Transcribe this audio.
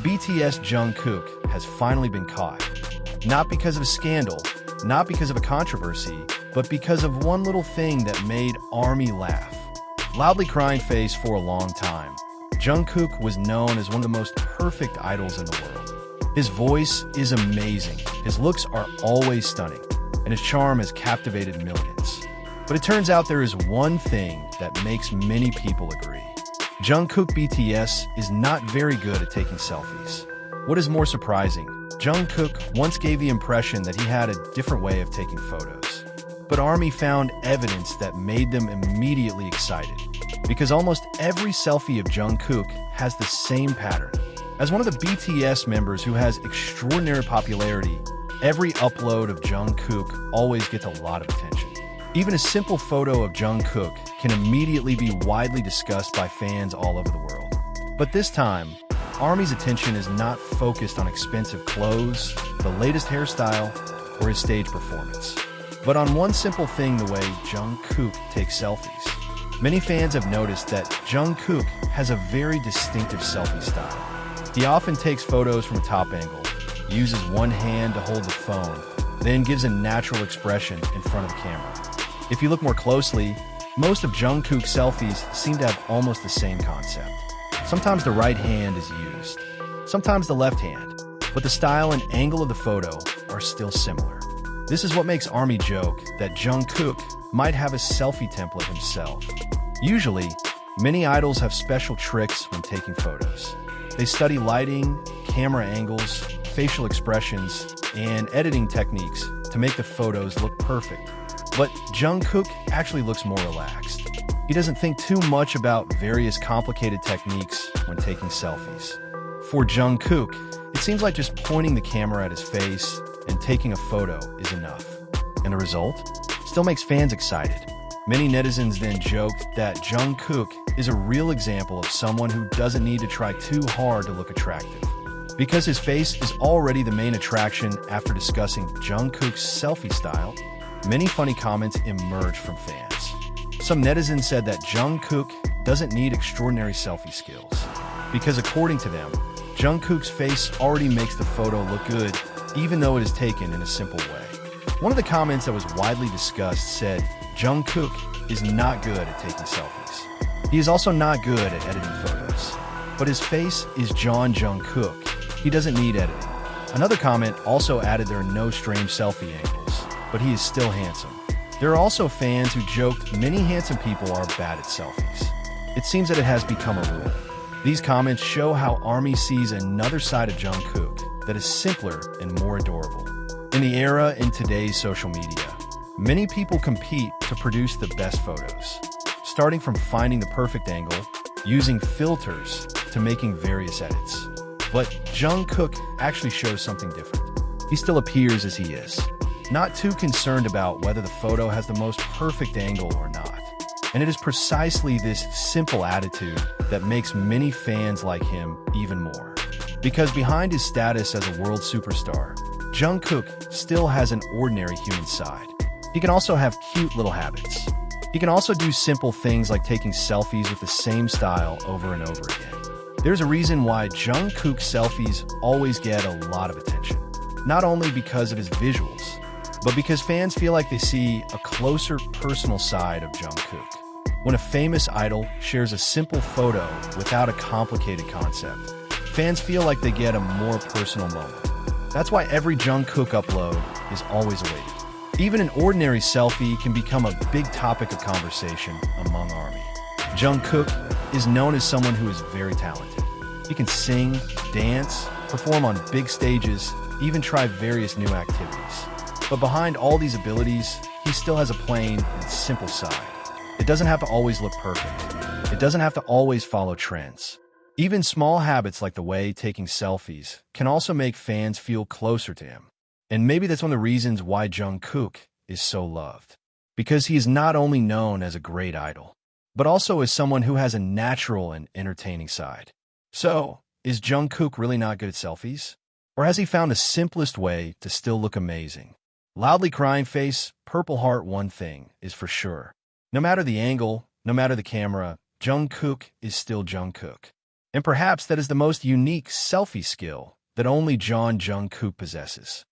BTS Jungkook has finally been caught. Not because of a scandal, not because of a controversy, but because of one little thing that made ARMY laugh. Loudly crying face for a long time, Jungkook was known as one of the most perfect idols in the world. His voice is amazing, his looks are always stunning, and his charm has captivated millions. But it turns out there is one thing that makes many people agree. Jungkook BTS is not very good at taking selfies. What is more surprising, Jungkook once gave the impression that he had a different way of taking photos. But ARMY found evidence that made them immediately excited, because almost every selfie of Jungkook has the same pattern. As one of the BTS members who has extraordinary popularity, every upload of Jungkook always gets a lot of attention. Even a simple photo of Jungkook can immediately be widely discussed by fans all over the world. But this time, ARMY's attention is not focused on expensive clothes, the latest hairstyle, or his stage performance, but on one simple thing: the way Jungkook takes selfies. Many fans have noticed that Jungkook has a very distinctive selfie style. He often takes photos from a top angle, uses one hand to hold the phone, then gives a natural expression in front of the camera. If you look more closely, most of Jungkook's selfies seem to have almost the same concept. Sometimes the right hand is used, sometimes the left hand, but the style and angle of the photo are still similar. This is what makes ARMY joke that Jungkook might have a selfie template himself. Usually, many idols have special tricks when taking photos. They study lighting, camera angles, facial expressions, and editing techniques to make the photos look perfect. But Jungkook actually looks more relaxed. He doesn't think too much about various complicated techniques when taking selfies. For Jungkook, it seems like just pointing the camera at his face and taking a photo is enough. And the result still makes fans excited. Many netizens then joked that Jungkook is a real example of someone who doesn't need to try too hard to look attractive, because his face is already the main attraction. After discussing Jungkook's selfie style, many funny comments emerged from fans. Some netizens said that Jungkook doesn't need extraordinary selfie skills, because according to them, Jungkook's face already makes the photo look good, even though it is taken in a simple way. One of the comments that was widely discussed said Jungkook is not good at taking selfies. He is also not good at editing photos. But his face is Jungkook. He doesn't need editing. Another comment also added there are no strange selfie angles, but he is still handsome. There are also fans who joked many handsome people are bad at selfies. It seems that it has become a rule. These comments show how ARMY sees another side of Jungkook that is simpler and more adorable. In the era in today's social media, many people compete to produce the best photos, starting from finding the perfect angle, using filters, to making various edits. But Jungkook actually shows something different. He still appears as he is, not too concerned about whether the photo has the most perfect angle or not. And it is precisely this simple attitude that makes many fans like him even more. Because behind his status as a world superstar, Jungkook still has an ordinary human side. He can also have cute little habits. He can also do simple things like taking selfies with the same style over and over again. There's a reason why Jungkook's selfies always get a lot of attention. Not only because of his visuals, but because fans feel like they see a closer personal side of Jungkook. When a famous idol shares a simple photo without a complicated concept, fans feel like they get a more personal moment. That's why every Jungkook upload is always awaited. Even an ordinary selfie can become a big topic of conversation among ARMY. Jungkook is known as someone who is very talented. He can sing, dance, perform on big stages, even try various new activities. But behind all these abilities, he still has a plain and simple side. It doesn't have to always look perfect. It doesn't have to always follow trends. Even small habits like the way taking selfies can also make fans feel closer to him. And maybe that's one of the reasons why Jungkook is so loved. Because he is not only known as a great idol, but also as someone who has a natural and entertaining side. So, is Jungkook really not good at selfies? Or has he found the simplest way to still look amazing? Loudly crying face, purple heart, one thing is for sure. No matter the angle, no matter the camera, Jungkook is still Jungkook. And perhaps that is the most unique selfie skill that only Jungkook possesses.